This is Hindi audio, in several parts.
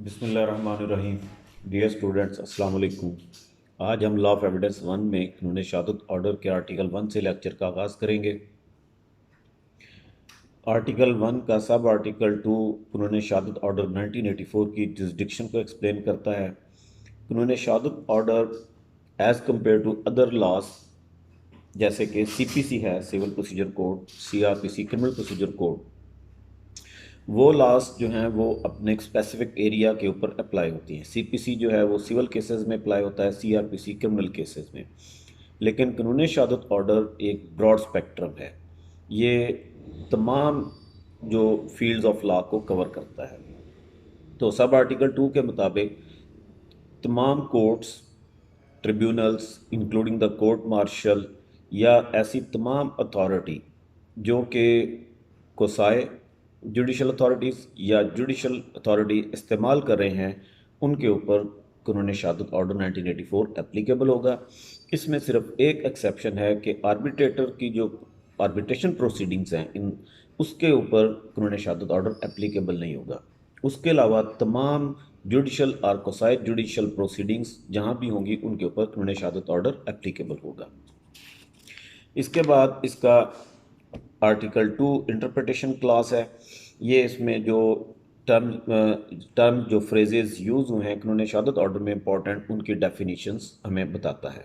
बिस्मिल्लाहिर्रहमानिर्रहीम। डियर स्टूडेंट्स, अस्सलाम वालेकुम। आज हम लॉ ऑफ एविडेंस वन में कानून शहादत ऑर्डर के आर्टिकल वन से लेक्चर का आगाज़ करेंगे। आर्टिकल वन का सब आर्टिकल टू कानून शहादत ऑर्डर 1984 की जुरिसडिक्शन को एक्सप्लेन करता है। Qanun Shahadat order as compared to other laws जैसे कि सीपीसी है, civil procedure code, CrPC criminal procedure code, वो लॉस जो हैं वो अपने एक स्पेसिफिक एरिया के ऊपर अप्लाई होती हैं। सीपीसी जो है वो सिविल केसेस में अप्लाई होता है, सीआरपीसी क्रिमिनल केसेस में। लेकिन कानून शहादत ऑर्डर एक ब्रॉड स्पेक्ट्रम है, ये तमाम जो फील्ड्स ऑफ लॉ को कवर करता है। तो सब आर्टिकल टू के मुताबिक तमाम courts, tribunals including the court martial या ऐसी तमाम अथॉरिटी जो कि कोसाए जुडिशल अथॉरिटीज़ या जुडिशल अथॉरिटी इस्तेमाल कर रहे हैं, उनके ऊपर कानून शहादत ऑर्डर 1984 एप्लीकेबल होगा। इसमें सिर्फ एक एक्सेप्शन है कि आर्बिट्रेटर की जो आर्बिट्रेशन प्रोसीडिंग्स हैं इन उसके ऊपर कानून शहादत ऑर्डर एप्लीकेबल नहीं होगा। उसके अलावा तमाम जुडिशल और कोसाए जुडिशल प्रोसीडिंग्स जहाँ भी होंगी उनके ऊपर कानून शहादत ऑर्डर एप्लीकेबल होगा। इसके बाद इसका आर्टिकल टू इंटरप्रिटेशन क्लास है। ये इसमें जो टर्म जो फ्रेजेस यूज़ हुए हैं कानून शहादत ऑर्डर में इंपॉर्टेंट, उनकी डेफिनेशंस हमें बताता है।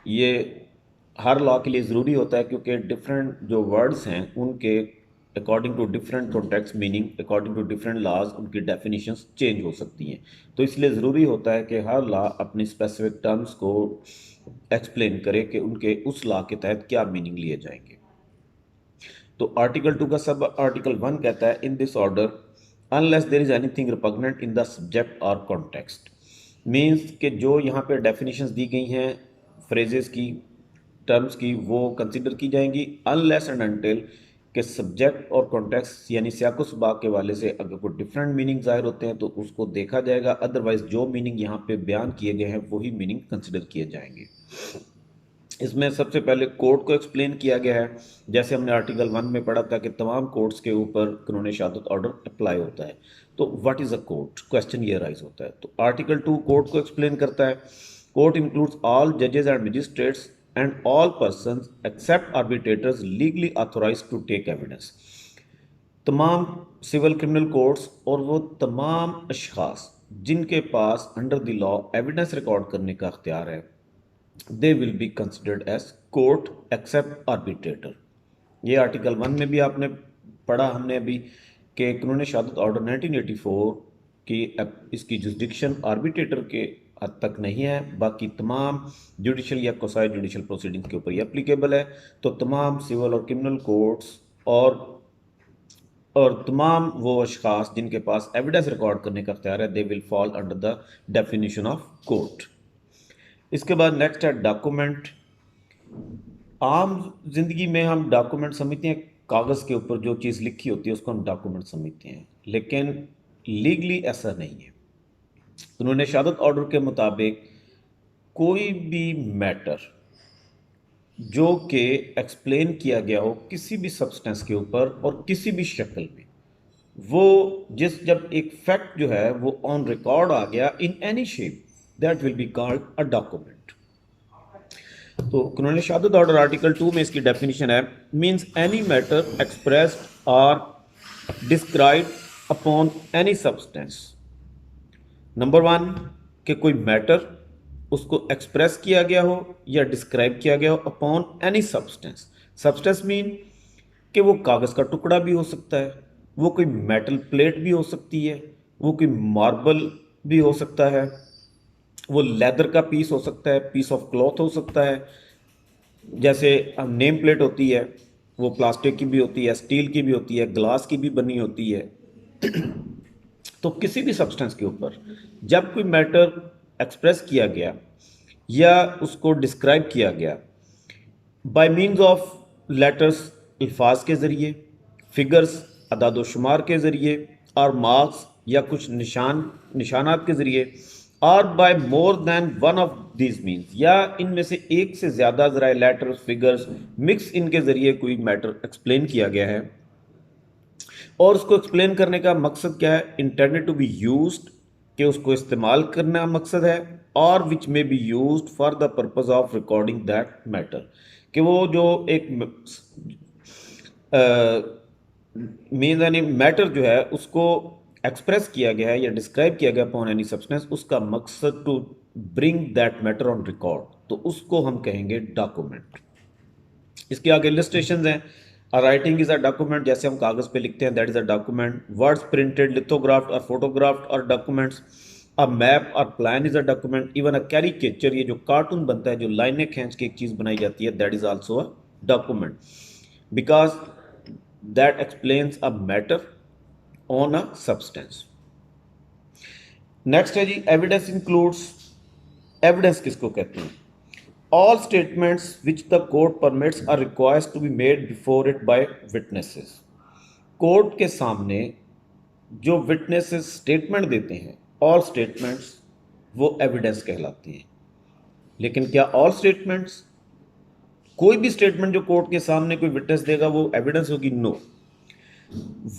ये हर लॉ के लिए ज़रूरी होता है क्योंकि डिफरेंट जो वर्ड्स हैं उनके according to different context meaning, according to different laws उनकी डेफिनेशंस चेंज हो सकती हैं। तो इसलिए ज़रूरी होता है कि हर लॉ अपनी स्पेसिफिक टर्म्स को एक्सप्लेन करे कि उनके उस लॉ के तहत क्या मीनिंग लिए जाएंगे। तो आर्टिकल टू का सब आर्टिकल वन कहता है in this order unless there is anything repugnant in the subject और कॉन्टेक्स्ट। मीन्स कि जो यहाँ पे डेफिनेशंस दी गई हैं फ्रेजेस की, टर्म्स की, वो कंसिडर की जाएंगी अनलेस एंड अनटिल के सब्जेक्ट और कॉन्टेक्स्ट यानी सियाको सबाक के वाले से अगर कोई डिफरेंट मीनिंग ज़ाहिर होते हैं तो उसको देखा जाएगा। अदरवाइज जो मीनिंग यहाँ पे बयान किए गए हैं वही मीनिंग कंसिडर किए जाएंगे। इसमें सबसे पहले कोर्ट को एक्सप्लेन किया गया है। जैसे हमने आर्टिकल वन में पढ़ा था कि तमाम कोर्ट्स के ऊपर कानून शहादत ऑर्डर अप्लाई होता है। तो what is a court, question ये राइज होता है। तो आर्टिकल टू कोर्ट को एक्सप्लेन करता है। कोर्ट इंक्लूड्स ऑल जजेस and magistrates and all persons except arbitrators legally authorise to take evidence. तमाम सिविल क्रिमिनल कोर्ट्स और वो तमाम अशखास जिनके पास under the law evidence record करने का अख्तियार है, they will be considered as court except arbitrator. ये आर्टिकल वन में भी आपने पढ़ा हमने अभी कि कानून शहादत ऑर्डर 1984 की इसकी जुरिसडिक्शन आर्बिट्रेटर के हद तक नहीं है, बाकी तमाम जुडिशल या कोसाई जुडिशल प्रोसीडिंग के ऊपर ये एप्लीकेबल है। तो तमाम सिविल और क्रिमिनल कोर्ट्स और तमाम वो अशखास जिनके पास एविडेंस रिकॉर्ड करने का अख्तियार है, they will fall under the definition of court. इसके बाद नेक्स्ट है डॉक्यूमेंट। आम जिंदगी में हम डॉक्यूमेंट समझते हैं, कागज़ के ऊपर जो चीज़ लिखी होती है उसको हम डॉक्यूमेंट समझते हैं, लेकिन लीगली ऐसा नहीं है। उन्होंने शहादत ऑर्डर के मुताबिक कोई भी मैटर जो कि एक्सप्लेन किया गया हो किसी भी सब्सटेंस के ऊपर और किसी भी शक्ल में, वो जब एक फैक्ट जो है वो ऑन रिकॉर्ड आ गया in any shape, that will be called a document. तो Qanun Shahadat order article to में इसकी डेफिनेशन है, मीन्स एनी मैटर एक्सप्रेस्ड और describe upon any substance. Number one, कि कोई मैटर उसको एक्सप्रेस किया गया हो या डिस्क्राइब किया गया हो upon any substance. Substance mean कि वो कागज़ का टुकड़ा भी हो सकता है, वो कोई मेटल प्लेट भी हो सकती है, वो कोई मार्बल भी हो सकता है, वो लेदर का पीस हो सकता है, पीस ऑफ क्लॉथ हो सकता है। जैसे नेम प्लेट होती है, वो प्लास्टिक की भी होती है, स्टील की भी होती है, ग्लास की भी बनी होती है। तो किसी भी सब्सटेंस के ऊपर जब कोई मैटर एक्सप्रेस किया गया या उसको डिस्क्राइब किया गया बाय मीन्स ऑफ लेटर्स, अल्फाज के ज़रिए, फिगर्स, अदाद शुमार के ज़रिए, और मार्क्स या कुछ निशानात के ज़रिए, और by more than one of these means, या इनमें से एक से ज़्यादा ज़राए लेटर्स, फिगर्स, मिक्स इनके ज़रिए कोई मैटर एक्सप्लेन किया गया है, और उसको एक्सप्लेन करने का मकसद क्या है, इंटेंडेड टू बी यूज्ड, कि उसको इस्तेमाल करना मकसद है, और विच में be used for the purpose of recording that matter, कि वो जो एक मीन यानी मैटर जो है उसको एक्सप्रेस किया गया है या डिस्क्राइब किया गया अपॉन एनी सब्सटेंस, उसका मकसद to bring that matter on record, तो उसको हम कहेंगे डॉक्यूमेंट। इसके आगे इलस्ट्रेशंस हैं। A writing is a document, जैसे हम कागज पे लिखते हैं, that is a document. Words printed, lithographed or photographed are documents. A map or plan is a document. Even a caricature, ये जो कार्टून बनता है, जो लाइनें खींच के एक चीज बनाई जाती है, that is also a document, because that explains a matter on a substance. Next है जी एविडेंस इंक्लूड्स। एविडेंस किसको कहते हैं? All statements which the court permits are required to be made before it by witnesses. Court के सामने जो विटनेसेस स्टेटमेंट देते हैं, ऑल स्टेटमेंट्स, वो एविडेंस कहलाती हैं। लेकिन क्या ऑल स्टेटमेंट्स, कोई भी स्टेटमेंट जो कोर्ट के सामने कोई विटनेस देगा वो एविडेंस होगी? नो।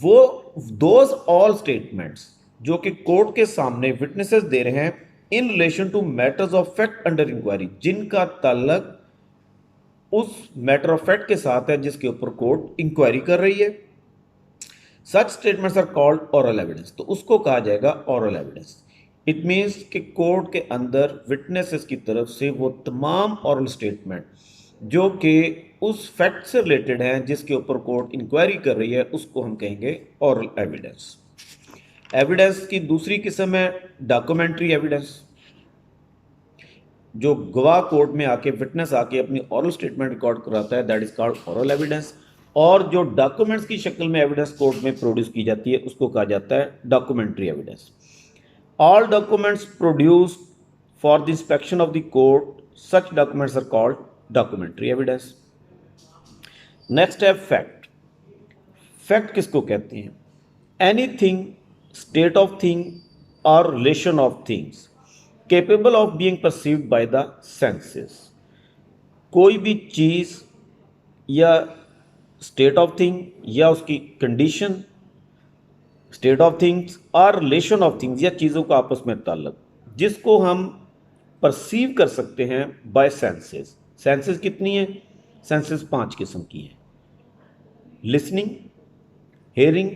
वो दोज ऑल स्टेटमेंट्स जो कि कोर्ट के सामने विटनेसेस दे रहे हैं in relation to matters of fact under inquiry, जिनका ताल्लुक उस मैटर ऑफ फैक्ट के साथ है जिसके ऊपर कोर्ट इंक्वायरी कर रही है, such statements are called oral evidence, तो उसको कहा जाएगा ओरल एविडेंस। इट मीन्स कि कोर्ट के अंदर विटनेसेस की तरफ से वो तमाम ओरल स्टेटमेंट जो कि उस फैक्ट से रिलेटेड हैं जिसके ऊपर कोर्ट इंक्वायरी कर रही है, उसको हम कहेंगे ओरल एविडेंस। एविडेंस की दूसरी किस्म है डॉक्यूमेंट्री एविडेंस, जो गवाह कोर्ट में आके, विटनेस आके अपनी ओरल स्टेटमेंट रिकॉर्ड कराता है, that is called oral evidence. और जो डॉक्यूमेंट्स की शक्ल में एविडेंस कोर्ट में प्रोड्यूस की जाती है, उसको कहा जाता है documentary evidence. All documents produced for the inspection of the court, such documents are called documentary evidence. Next है फैक्ट। फैक्ट किसको कहते हैं? एनीथिंग, स्टेट ऑफ थिंग और relation of things capable of being perceived by the senses। कोई भी चीज़ या स्टेट ऑफ थिंग या उसकी कंडीशन, स्टेट ऑफ थिंग्स और रिलेशन ऑफ थिंग्स या चीज़ों का आपस में ताल्लुक, जिसको हम परसीव कर सकते हैं बाय सेंसेस। सेंसेस कितनी है? सेंसेस 5 किस्म की हैं। लिसनिंग, हेयरिंग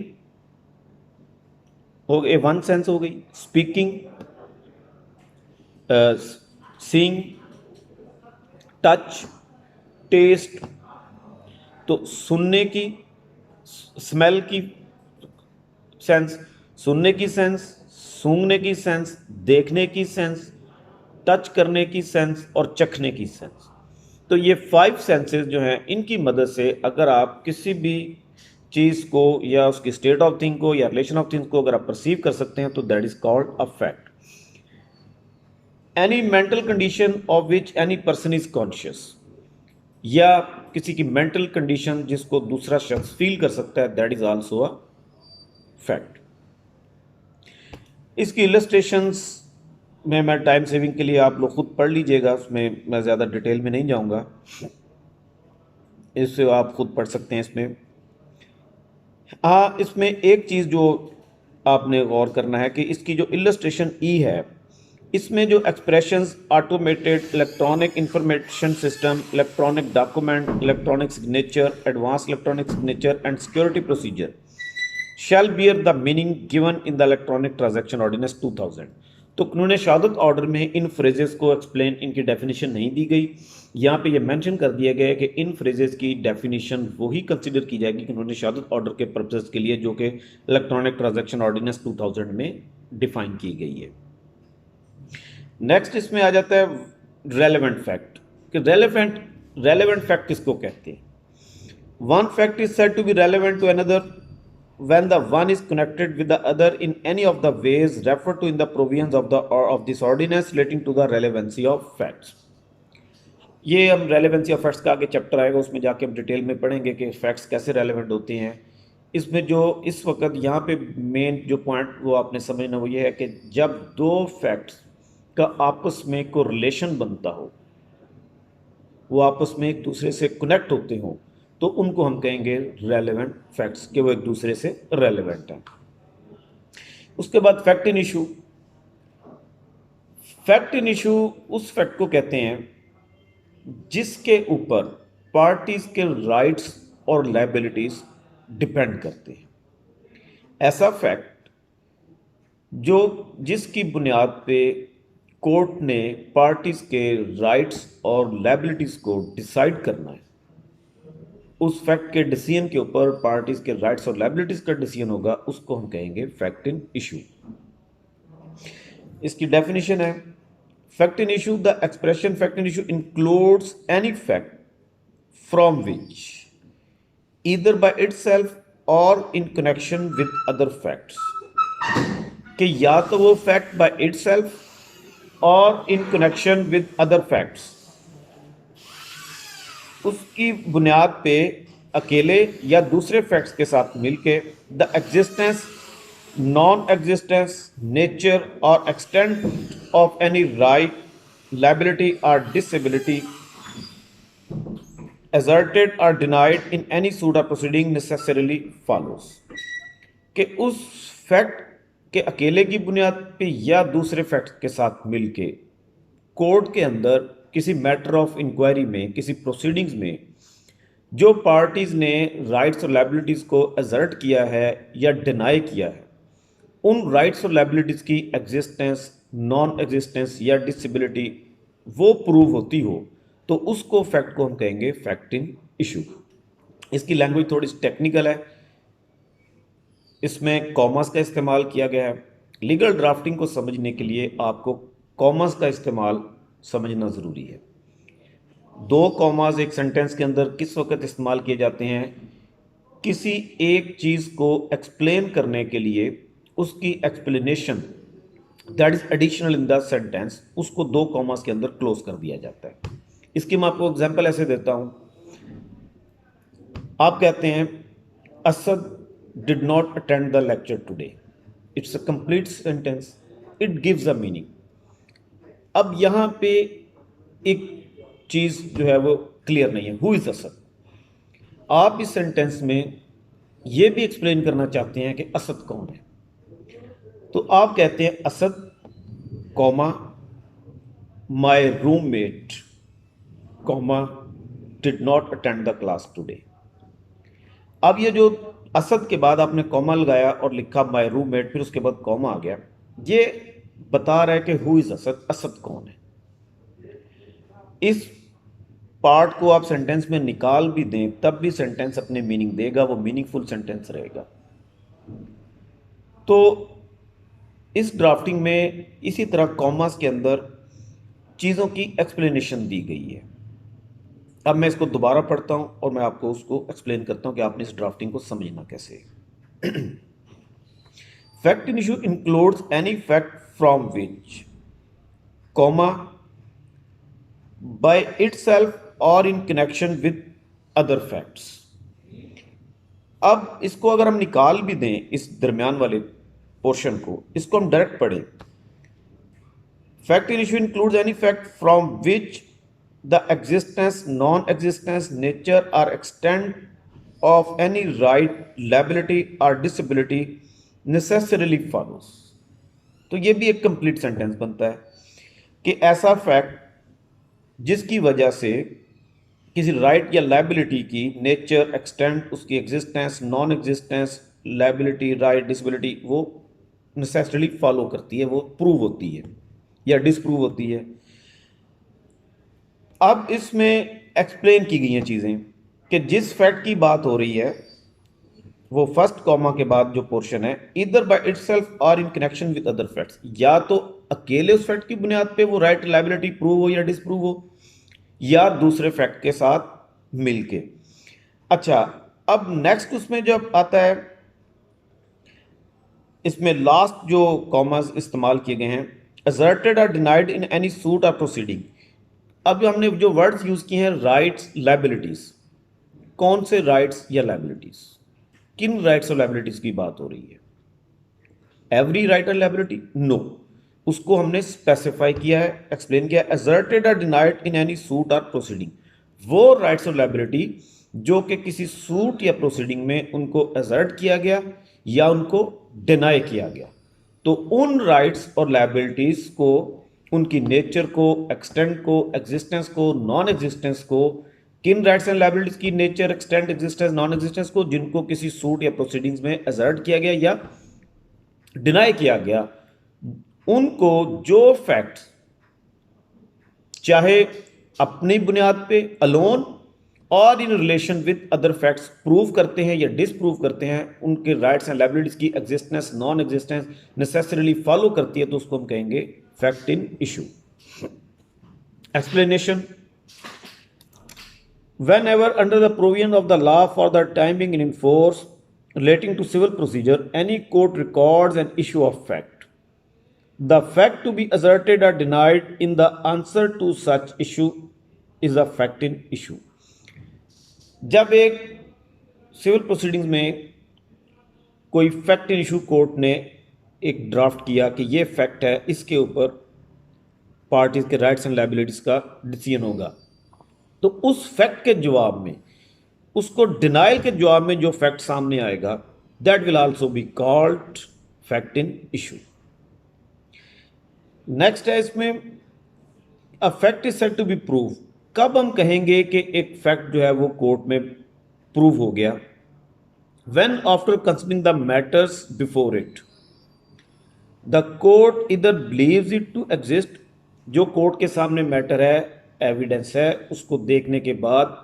हो गई, वन सेंस हो गई। स्पीकिंग, सीइंग, टच, टेस्ट, तो सुनने की, स्मेल की सेंस, सुनने की सेंस, सूंघने की सेंस, देखने की सेंस, टच करने की सेंस और चखने की सेंस। तो ये 5 सेंसेस जो हैं, इनकी मदद से अगर आप किसी भी चीज़ को या उसकी स्टेट ऑफ थिंग को या रिलेशन ऑफ थिंग्स को अगर आप परसीव कर सकते हैं, तो that is called a fact. Any mental condition of which any person is conscious, या किसी की मेंटल कंडीशन जिसको दूसरा शख्स फील कर सकता है, that is also a fact. इसकी इलस्ट्रेशंस में मैं टाइम सेविंग के लिए आप लोग खुद पढ़ लीजिएगा, उसमें मैं ज़्यादा डिटेल में नहीं जाऊंगा, इससे आप खुद पढ़ सकते हैं इसमें। हाँ, इसमें एक चीज़ जो आपने गौर करना है कि इसकी जो इलस्ट्रेशन ई है, इसमें जो expressions automated electronic information system, electronic document, electronic signature, advance electronic signature and security procedure shall bear the meaning given in the electronic transaction ordinance 2000। तो कानून शहादत ऑर्डर में इन फ्रेजेस को एक्सप्लेन, इनकी डेफिनेशन नहीं दी गई। यहाँ पे ये मेंशन कर दिया गया है कि इन फ्रेजेस की डेफिनेशन वही कंसिडर की जाएगी कानून शहादत ऑर्डर के पर्पसेस के लिए, जो कि इलेक्ट्रॉनिक ट्रांजैक्शन ऑर्डिनेंस 2000 में डिफाइन की गई है। नेक्स्ट इसमें आ जाता है रेलेवेंट फैक्ट, कि रेलेवेंट फैक्ट किसको कहते हैं? One fact is said to be relevant to another when the one is connected with the other in any of the ways referred to in the provisions of this ordinance relating to the relevancy of facts। ये हम रेलेवेंसी ऑफ फैक्ट्स का आगे चैप्टर आएगा, उसमें जाके हम डिटेल में पढ़ेंगे कि फैक्ट्स कैसे रेलेवेंट होते हैं। इसमें जो इस वक्त यहाँ पे मेन जो पॉइंट वो आपने समझना वो ये है कि जब दो फैक्ट्स का आपस में कोई रिलेशन बनता हो, वो आपस में एक दूसरे से कनेक्ट होते हों, तो उनको हम कहेंगे रेलेवेंट फैक्ट्स, कि वो एक दूसरे से रेलेवेंट हैं। उसके बाद fact in issue. Fact in issue उस फैक्ट को कहते हैं जिसके ऊपर पार्टीज के राइट्स और लायबिलिटीज डिपेंड करते हैं। ऐसा फैक्ट जो जिसकी बुनियाद पे कोर्ट ने पार्टीज के राइट्स और लायबिलिटीज को डिसाइड करना है, उस फैक्ट के डिसीजन के ऊपर पार्टीज के राइट्स और लायबिलिटीज का डिसीजन होगा, उसको हम कहेंगे फैक्ट इन इशू। इसकी डेफिनेशन है, fact in issue, the expression fact in issue includes any fact from which either by itself or in connection with other facts, कि या तो वो fact by itself or in connection with other facts, उसकी बुनियाद पे अकेले या दूसरे फैक्ट्स के साथ मिलके the existence, non existence, nature or extent of any right, liability or disability asserted or denied in any suit or proceeding necessarily follows, कि उस फैक्ट के अकेले की बुनियाद पे या दूसरे फैक्ट के साथ मिलके कोर्ट के अंदर किसी मैटर ऑफ इंक्वायरी में, किसी प्रोसीडिंग्स में जो पार्टीज ने राइट्स और लायबिलिटीज को असर्ट किया है या डिनाई किया है, उन राइट्स और लायबिलिटीज की एग्जिस्टेंस, नॉन एग्जिस्टेंस या डिसेबिलिटी वो प्रूव होती हो, तो उसको फैक्ट को हम कहेंगे फैक्ट इन इशू। इसकी लैंग्वेज थोड़ी सी टेक्निकल है, इसमें कॉमर्स का इस्तेमाल किया गया है। लीगल ड्राफ्टिंग को समझने के लिए आपको कॉमर्स का इस्तेमाल समझना ज़रूरी है। दो कॉमास एक सेंटेंस के अंदर किस वक्त इस्तेमाल किए जाते हैं? किसी एक चीज़ को एक्सप्लेन करने के लिए उसकी explanation that is additional in the sentence, उसको दो कॉमास के अंदर क्लोज कर दिया जाता है। इसकी मैं आपको एग्जांपल ऐसे देता हूं। आप कहते हैं Asad did not attend the lecture today, it's a complete sentence, it gives a meaning. अब यहां पे एक चीज जो है वो क्लियर नहीं है, हु इज असद। आप इस सेंटेंस में ये भी एक्सप्लेन करना चाहते हैं कि असद कौन है, तो आप कहते हैं Asad comma my roommate comma did not attend the class today. अब ये जो असद के बाद आपने कॉमा लगाया और लिखा माय रूममेट, फिर उसके बाद कॉमा आ गया, ये बता रहा है कि हु इज असद, असद कौन है। इस पार्ट को आप सेंटेंस में निकाल भी दें तब भी सेंटेंस अपने मीनिंग देगा, वो मीनिंगफुल सेंटेंस रहेगा। तो इस ड्राफ्टिंग में इसी तरह कॉमास के अंदर चीज़ों की एक्सप्लेनेशन दी गई है। अब मैं इसको दोबारा पढ़ता हूं और मैं आपको उसको एक्सप्लेन करता हूं कि आपने इस ड्राफ्टिंग को समझना कैसे। Fact in issue includes any fact from which comma by itself or in connection with other facts. अब इसको अगर हम निकाल भी दें, इस दरमियान वाले पोर्शन को, इसको हम डायरेक्ट पढ़ें। Fact in issue includes any fact from which the existence, non existence, nature or extent of any right, liability or disability necessarily follows. तो ये भी एक कंप्लीट सेंटेंस बनता है कि ऐसा फैक्ट जिसकी वजह से किसी राइट या लायबिलिटी की नेचर, एक्सटेंट, उसकी existence, non existence, liability, right, disability वो नेसेसरीली फॉलो करती है, वो प्रूव होती है या डिसप्रूव होती है। अब इसमें एक्सप्लेन की गई हैं चीज़ें कि जिस फैक्ट की बात हो रही है वो फर्स्ट कॉमा के बाद जो पोर्शन है, इधर bye itself or in connection with other facts, या तो अकेले उस फैक्ट की बुनियाद पे वो राइट लायबिलिटी प्रूव हो या डिसप्रूव हो, या दूसरे फैक्ट के साथ मिलके। अच्छा, अब नेक्स्ट उसमें जब आता है, इसमें लास्ट जो कॉमास इस्तेमाल किए गए हैं, asserted or denied in any suit or proceeding। अब हमने जो वर्ड्स यूज किए हैं, राइट्स, लायबिलिटीज, कौन से राइट्स या लायबिलिटीज, किन राइट्स और लायबिलिटीज की बात हो रही है? एवरी राइट और लायबिलिटी? नो, उसको हमने स्पेसिफाई किया है, एक्सप्लेन किया है। asserted or denied in any suit or proceeding, वो राइट्स और लायबिलिटी जो कि किसी सूट या प्रोसीडिंग में उनको असर्ट किया गया या उनको डिनाई किया गया। तो उन राइट्स और लायबिलिटीज़ को, उनकी नेचर को, एक्सटेंट को, एग्जिस्टेंस को, नॉन एग्जिस्टेंस को, किन राइट्स एंड लायबिलिटीज़ की nature, extent, existence, non existence को, जिनको किसी सूट या प्रोसीडिंग्स में असर्ट किया गया या डिनाई किया गया, उनको जो फैक्ट चाहे अपनी बुनियाद पे अलोन और in relation with other facts prove करते हैं या डिसप्रूव करते हैं, उनके राइट्स एंड लायबिलिटीज की existence, non existence necessarily follow करती है, तो उसको हम कहेंगे fact in issue. Explanation: whenever under the provision of the law for the time being in force relating to civil procedure, any court records an issue of fact, the fact to be asserted or denied in the answer to such issue is a fact in issue। जब एक सिविल प्रोसीडिंग्स में कोई फैक्ट इन इशू कोर्ट ने एक ड्राफ्ट किया कि ये फैक्ट है, इसके ऊपर पार्टीज के राइट्स एंड लायबिलिटीज का डिसीजन होगा, तो उस फैक्ट के जवाब में, उसको डिनाइल के जवाब में जो फैक्ट सामने आएगा, that will also be called fact in issue. Next है इसमें, a fact is said to be prove. कब हम कहेंगे कि एक फैक्ट जो है वो कोर्ट में प्रूव हो गया? When after considering the matters before it the court इधर बिलीव्स इट टू एग्जिस्ट। जो कोर्ट के सामने मैटर है, एविडेंस है, उसको देखने के बाद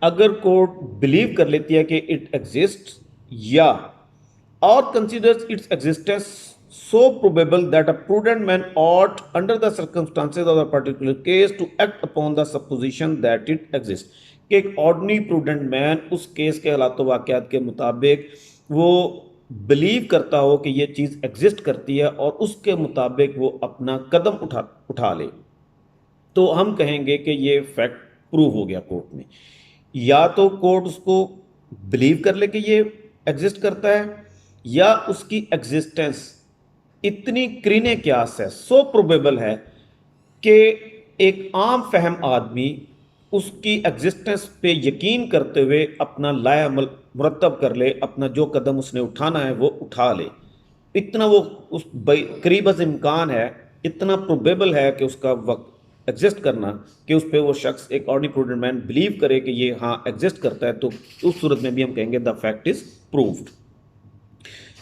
अगर कोर्ट बिलीव कर लेती है कि इट एग्जिस्ट, या और considers its existence so probable that a prudent man ought under the circumstances of a particular case to act upon the supposition that it exists, कि एक ऑर्डिनरी प्रूडेंट मैन उस केस के हालात वाक़यात के मुताबिक वो बिलीव करता हो कि ये चीज़ एग्जिस्ट करती है और उसके मुताबिक वो अपना कदम उठा ले, तो हम कहेंगे कि ये फैक्ट प्रूव हो गया कोर्ट में। या तो कोर्ट उसको बिलीव कर ले कि ये एग्जिस्ट करता है, या उसकी एग्जिस्टेंस इतनी करीने क्यास है, सो प्रोबेबल है कि एक आम फहम आदमी उसकी एग्जिस्टेंस पे यकीन करते हुए अपना लाया अमल मुरतब कर ले, अपना जो कदम उसने उठाना है वो उठा ले। इतना वो उस करीब अज़ इम्कान है, इतना प्रोबेबल है कि उसका वक्त एग्जिस्ट करना, कि उस पर वो शख्स, एक ऑर्डिनरी प्रूडेंट मैन, बिलीव करे कि ये हाँ एग्जिस्ट करता है, तो उस सूरत में भी हम कहेंगे द फैक्ट इज प्रूव्ड।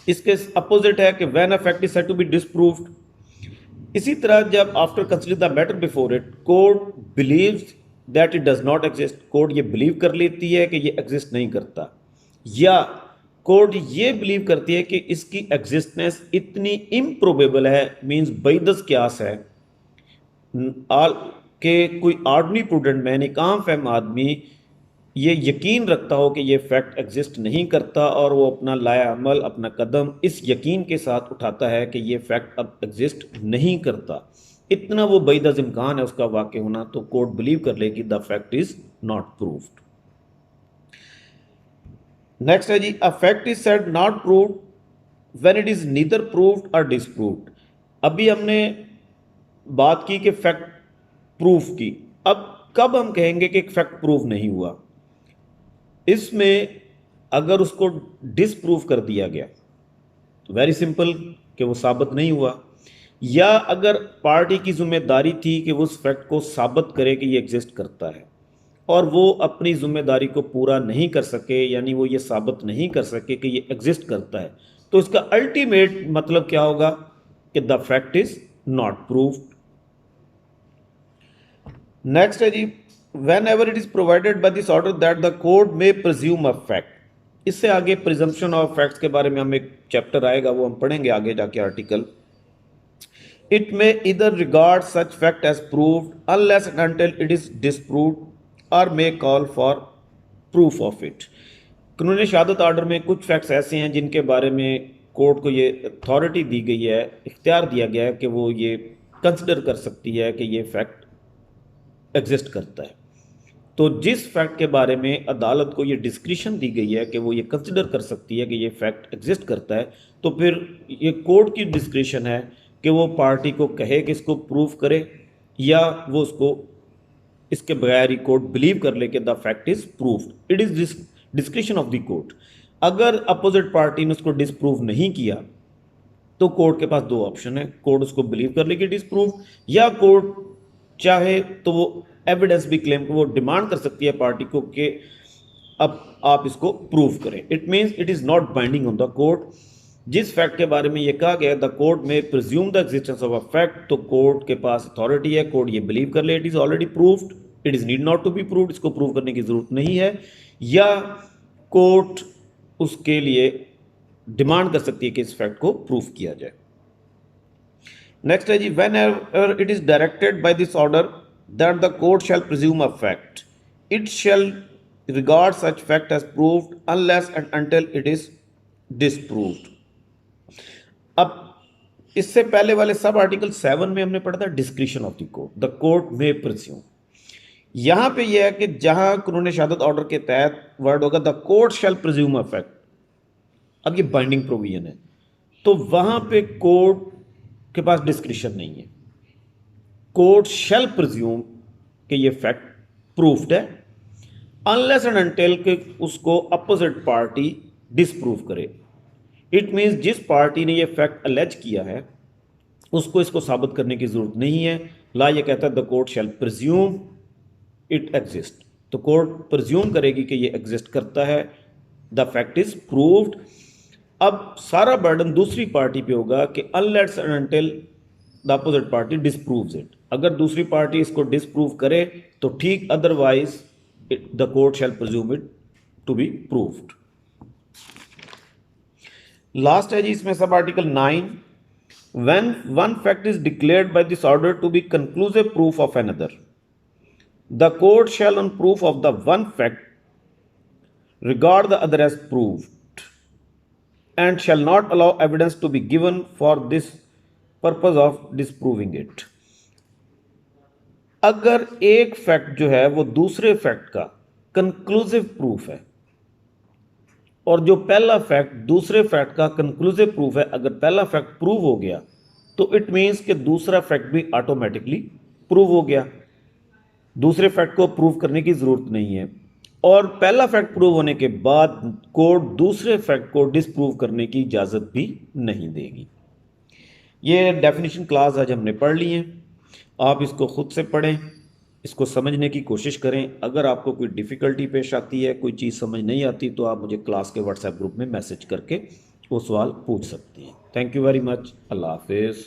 इसके अपोजिट है कि when a fact is said to be disproved. इसी तरह जब after considering the matter before it court believes that it does not exist, court ये बिलीव कर लेती है कि ये एग्जिस्ट नहीं करता, या कोर्ट ये बिलीव करती है कि इसकी एग्जिस्टेंस इतनी इम्प्रोबेबल है, मीन्स बैदस क्यास है, कि कोई ऑर्डिनरी प्रूडेंट मैन, एक आम फहम आदमी ये यकीन रखता हो कि ये फैक्ट एग्जिस्ट नहीं करता, और वो अपना लाया अमल, अपना कदम इस यकीन के साथ उठाता है कि ये फैक्ट अब एग्जिस्ट नहीं करता, इतना वो बैदस इम्कान है उसका वाक़ होना, तो कोर्ट बिलीव कर ले कि the fact is not proved. Next है जी, a fact is said not proved when it is neither proved or disproved. अभी हमने बात की कि फैक्ट प्रूफ की, अब कब हम कहेंगे कि एक फैक्ट प्रूव नहीं हुआ? इसमें अगर उसको डिसप्रूव कर दिया गया तो वेरी सिंपल कि वो साबित नहीं हुआ, या अगर पार्टी की जिम्मेदारी थी कि वो उस फैक्ट को साबित करे कि ये एग्जिस्ट करता है और वो अपनी जिम्मेदारी को पूरा नहीं कर सके, यानी वो ये साबित नहीं कर सके कि ये एग्जिस्ट करता है, तो इसका अल्टीमेट मतलब क्या होगा कि the fact is not proved. Next है जी, whenever it is provided by this order that the court may presume a fact। इससे आगे प्रिजम्पशन ऑफ फैक्ट्स के बारे में हम एक चैप्टर आएगा, वो हम पढ़ेंगे आगे जाके article. It may either regard such fact as proved unless and until it is disproved or may call for proof of it. कानून शहादत आर्डर में कुछ फैक्ट्स ऐसे हैं जिनके बारे में कोर्ट को ये अथॉरिटी दी गई है, इख्तियार दिया गया है कि वो ये कंसिडर कर सकती है कि ये फैक्ट एग्जिस्ट करता है। तो जिस फैक्ट के बारे में अदालत को ये डिस्क्रिशन दी गई है कि वो ये कंसिडर कर सकती है कि ये फैक्ट एग्जिस्ट करता है, तो फिर ये कोर्ट की डिस्क्रिशन है कि वो पार्टी को कहे कि इसको प्रूफ करे या वो उसको इसके बगैर ही कोर्ट बिलीव कर ले कि the fact is proved. It is description of the court. अगर अपोजिट पार्टी ने उसको डिसप्रूव नहीं किया तो कोर्ट के पास दो ऑप्शन है, कोर्ट उसको बिलीव कर ले कि इट इज प्रूव्ड, या कोर्ट चाहे तो वो एविडेंस भी क्लेम वो डिमांड कर सकती है पार्टी को कि अब आप इसको प्रूव करें। It means it is not binding on the court. जिस फैक्ट के बारे में ये कहा गया the court may presume the existence of a fact, तो कोर्ट के पास अथॉरिटी है, कोर्ट ये बिलीव कर ले it is already proved, it is need not to be proved, इसको प्रूव करने की जरूरत नहीं है, या कोर्ट उसके लिए डिमांड कर सकती है कि इस फैक्ट को प्रूव किया जाए। नेक्स्ट है जी, whenever it is directed by this order that the court shall presume a fact, it shall regard such fact as proved unless and until it is disproved। अब इससे पहले वाले सब आर्टिकल 7 में हमने पढ़ा था discretion of the court, the court may presume. यहां पे यह है कि जहां कानून शहादत ऑर्डर के तहत वर्ड होगा the court shall presume a fact, अब ये बाइंडिंग प्रोविजन है, तो वहां पे कोर्ट के पास डिस्क्रिशन नहीं है, कोर्ट शैल प्रिज्यूम कि ये फैक्ट प्रूफ्ड है अनलेस एंड अनटिल के उसको अपोजिट पार्टी डिसप्रूव करे। इट मीन्स जिस पार्टी ने ये फैक्ट अलेज किया है उसको इसको साबित करने की जरूरत नहीं है। ला ये कहता है the court shall presume it exist, तो कोर्ट प्रिज्यूम करेगी कि ये एग्जिस्ट करता है, द फैक्ट इज प्रूव्ड। अब सारा बर्डन दूसरी पार्टी पे होगा कि unless and until the opposite party disproves it. अगर दूसरी पार्टी इसको डिसप्रूव करे तो ठीक, otherwise the court shall presume it to be proved। Last है जी इसमें सब article 9, when one fact is declared by this order to be conclusive proof of another, the court shall on proof of the one fact regard the other as proved and shall not allow evidence to be given for this purpose of disproving it। अगर एक फैक्ट जो है वो दूसरे फैक्ट का कंक्लूसिव प्रूफ है और जो पहला फैक्ट दूसरे फैक्ट का कंक्लूसिव प्रूफ है, अगर पहला फैक्ट प्रूव हो गया तो इट मीन्स कि दूसरा फैक्ट भी ऑटोमेटिकली प्रूव हो गया, दूसरे फैक्ट को प्रूव करने की जरूरत नहीं है। और पहला फैक्ट प्रूव होने के बाद कोर्ट दूसरे फैक्ट को डिसप्रूव करने की इजाज़त भी नहीं देगी। ये डेफिनेशन क्लास आज हमने पढ़ ली है, आप इसको खुद से पढ़ें, इसको समझने की कोशिश करें। अगर आपको कोई डिफ़िकल्टी पेश आती है, कोई चीज़ समझ नहीं आती, तो आप मुझे क्लास के व्हाट्सएप ग्रुप में मैसेज करके वो सवाल पूछ सकती हैं। Thank you very much. अल्लाह हाफिज़।